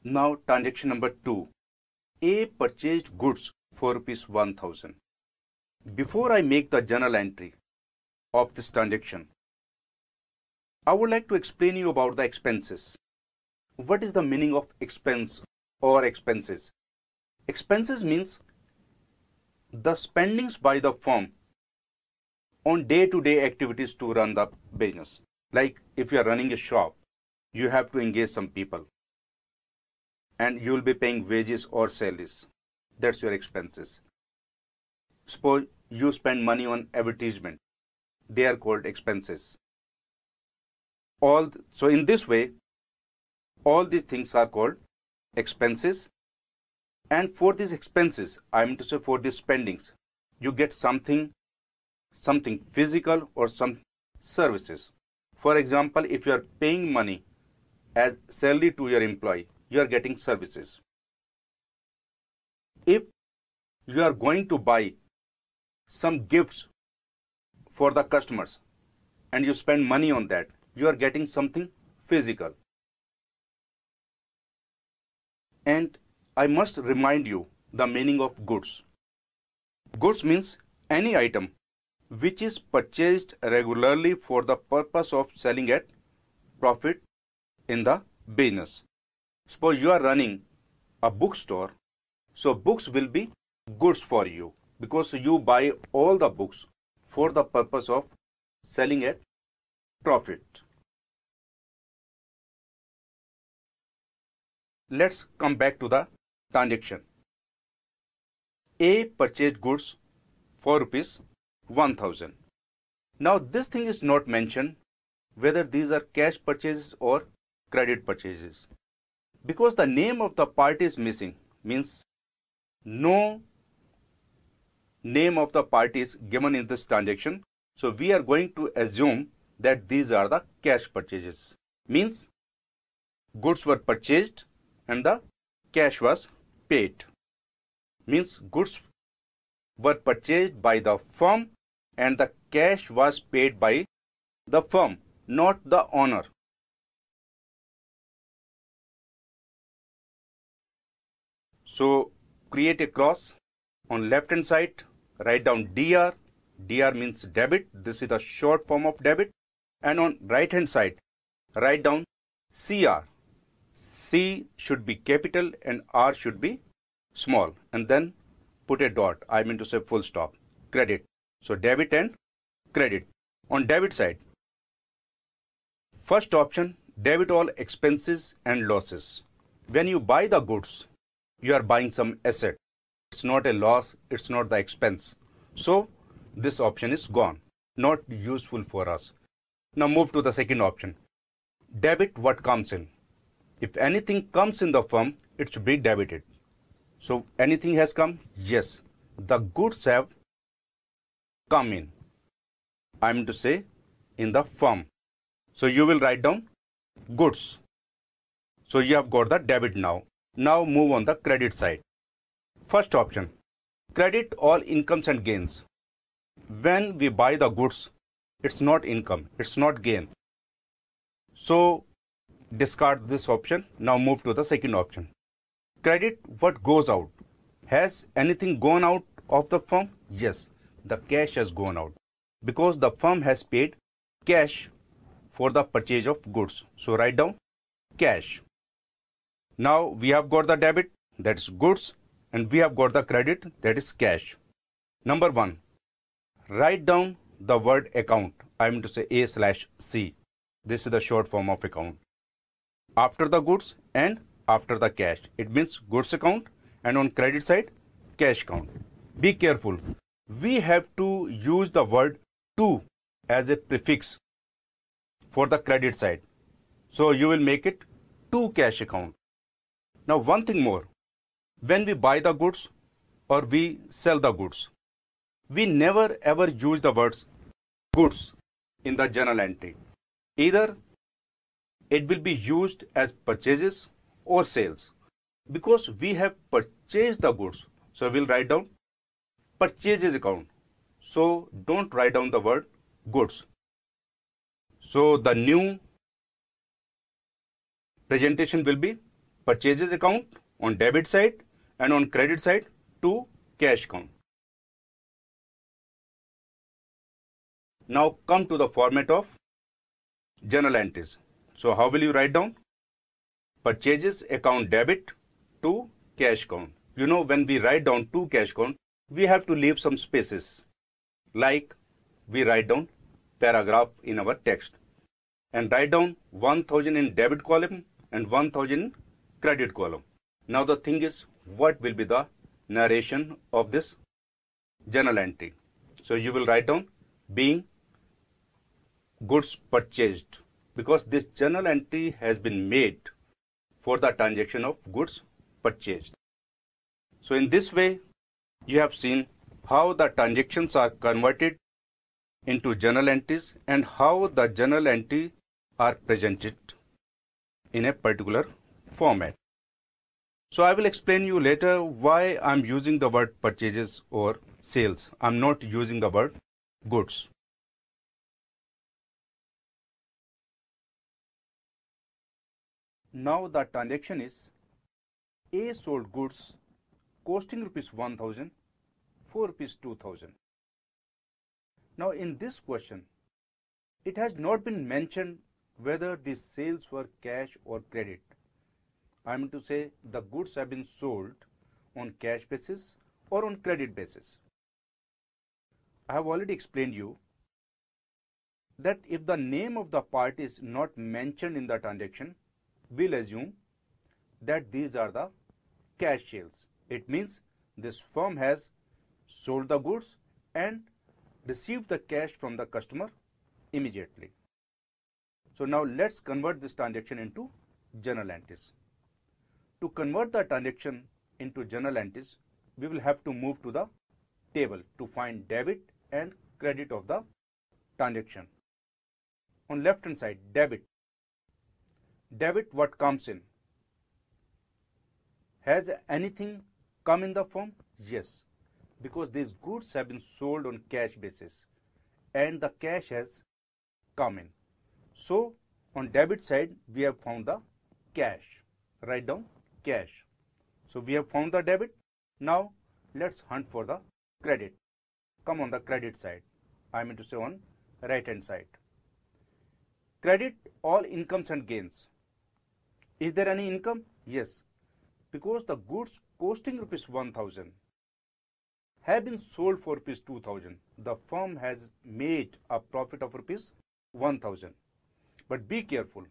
Now transaction number 2. A purchased goods for rupees 1000. Before I make the journal entry of this transaction, I would like to explain you about the expenses. What is the meaning of expense or expenses? Expenses means the spendings by the firm on day-to-day activities to run the business. Like if you are running a shop, you have to engage some people and you will be paying wages or salaries. That's your expenses. Suppose you spend money on advertisement. They are called expenses. So in this way, all these things are called expenses. And for these expenses, I mean to say for these spendings, you get something physical or some services. For example, if you are paying money as salary to your employee, you are getting services. If you are going to buy some gifts for the customers and you spend money on that, you are getting something physical. And I must remind you the meaning of goods. Goods means any item which is purchased regularly for the purpose of selling at profit in the business. Suppose you are running a bookstore, so books will be goods for you because you buy all the books for the purpose of selling at profit. Let's come back to the transaction. A purchased goods for rupees 1000. Now this thing is not mentioned whether these are cash purchases or credit purchases. Because the name of the party is missing, means no name of the party is given in this transaction. So we are going to assume that these are the cash purchases. Means goods were purchased and the cash was paid. Means goods were purchased by the firm and the cash was paid by the firm, not the owner. So create a cross on left hand side, write down DR. DR means debit. This is the short form of debit. And on right hand side, write down CR. C should be capital and R should be small. And then put a dot. I mean to say full stop. Credit. So debit and credit. On debit side, first option, debit all expenses and losses. When you buy the goods, you are buying some asset. It's not a loss, it's not the expense. So this option is gone, not useful for us. Now move to the second option. Debit what comes in. If anything comes in the firm, it should be debited. So anything has come? Yes. The goods have come in. I mean to say in the firm. So you will write down goods. So you have got the debit now. Now move on the credit side. First option, credit all incomes and gains. When we buy the goods, it's not income, it's not gain. So discard this option. Now move to the second option. Credit what goes out. Has anything gone out of the firm? Yes, the cash has gone out because the firm has paid cash for the purchase of goods. So write down cash. Now we have got the debit, that is goods, and we have got the credit, that is cash. Number 1, write down the word account. I mean to say A/C. This is the short form of account. After the goods and after the cash. It means goods account, and on credit side, cash account. Be careful. We have to use the word to as a prefix for the credit side. So you will make it to cash account. Now one thing more, when we buy the goods or we sell the goods, we never ever use the words goods in the journal entry. Either it will be used as purchases or sales because we have purchased the goods. So we'll write down purchases account. So don't write down the word goods. So the new presentation will be purchases account on debit side and on credit side to cash count. Now come to the format of journal entries. So how will you write down? Purchases account debit to cash count. You know, when we write down to cash count, we have to leave some spaces. Like we write down paragraph in our text and write down 1000 in debit column and 1000 in credit column. Now the thing is, what will be the narration of this journal entry? So you will write down being goods purchased, because this journal entry has been made for the transaction of goods purchased. So in this way, you have seen how the transactions are converted into journal entries and how the journal entry are presented in a particular format. So I will explain you later why I'm using the word purchases or sales. I'm not using the word goods. Now the transaction is A sold goods costing rupees 1000 for rupees 2000. Now in this question, it has not been mentioned whether these sales were cash or credit. I mean to say the goods have been sold on cash basis or on credit basis. I have already explained you that if the name of the party is not mentioned in the transaction, we'll assume that these are the cash sales. It means this firm has sold the goods and received the cash from the customer immediately. So now let's convert this transaction into journal entries. To convert the transaction into journal entries, we will have to move to the table to find debit and credit of the transaction. On left hand side, debit. Debit, what comes in? Has anything come in the firm? Yes, because these goods have been sold on cash basis and the cash has come in. So on debit side, we have found the cash. Write down cash. So we have found the debit. Now let's hunt for the credit. Come on the credit side. I mean to say on right hand side. Credit all incomes and gains. Is there any income? Yes, because the goods costing rupees 1000 have been sold for rupees 2000. The firm has made a profit of rupees 1000. But be careful.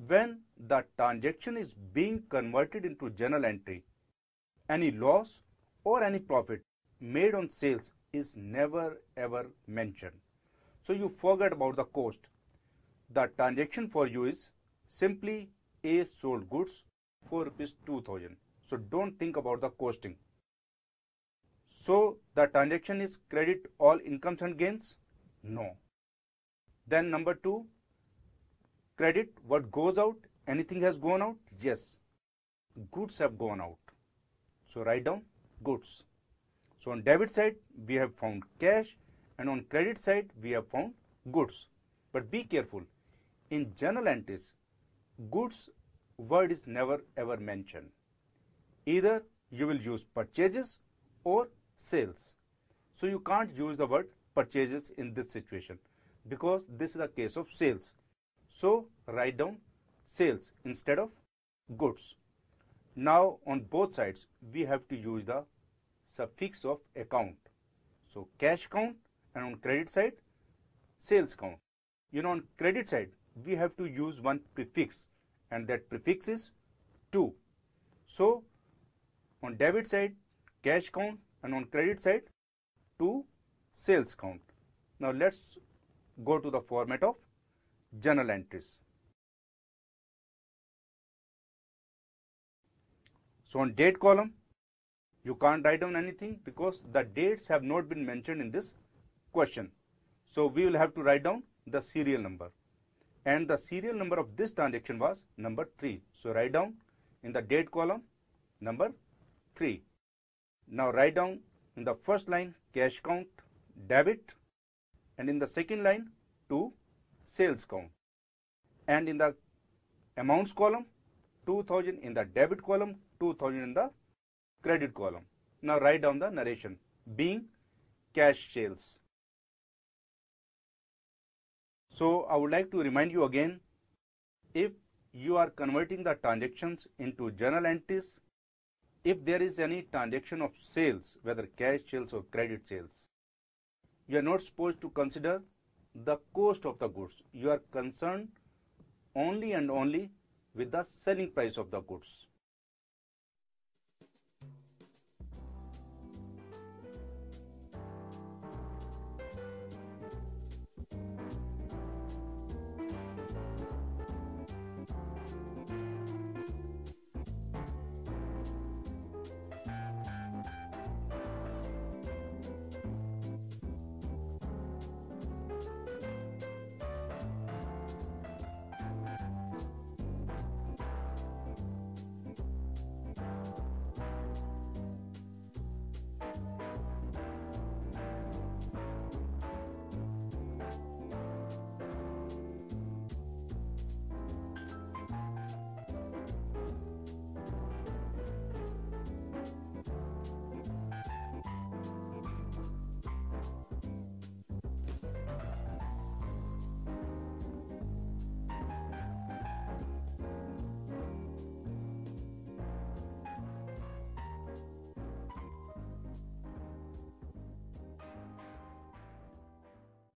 When the transaction is being converted into journal entry, any loss or any profit made on sales is never ever mentioned. So you forget about the cost. The transaction for you is simply A sold goods for rupees 2000. So don't think about the costing. So the transaction is credit all incomes and gains? No. Then number 2, credit what goes out? Anything has gone out? Yes. Goods have gone out. So write down goods. So on debit side, we have found cash, and on credit side, we have found goods. But be careful. In journal entries, goods word is never ever mentioned. Either you will use purchases or sales. So you can't use the word purchases in this situation because this is the case of sales. So write down sales instead of goods. Now on both sides, we have to use the suffix of account. So cash count, and on credit side, sales count. You know, on credit side, we have to use one prefix, and that prefix is to. So on debit side, cash count, and on credit side, to sales count. Now let's go to the format of journal entries. So on date column, you can't write down anything because the dates have not been mentioned in this question. So we will have to write down the serial number. And the serial number of this transaction was number 3. So write down in the date column number 3. Now write down in the first line cash count, debit, and in the second line to sales count. And in the amounts column, 2000 in the debit column, 2000 in the credit column. Now write down the narration being cash sales. So I would like to remind you again, if you are converting the transactions into journal entries, if there is any transaction of sales, whether cash sales or credit sales, you are not supposed to consider the cost of the goods. You are concerned only and only with the selling price of the goods.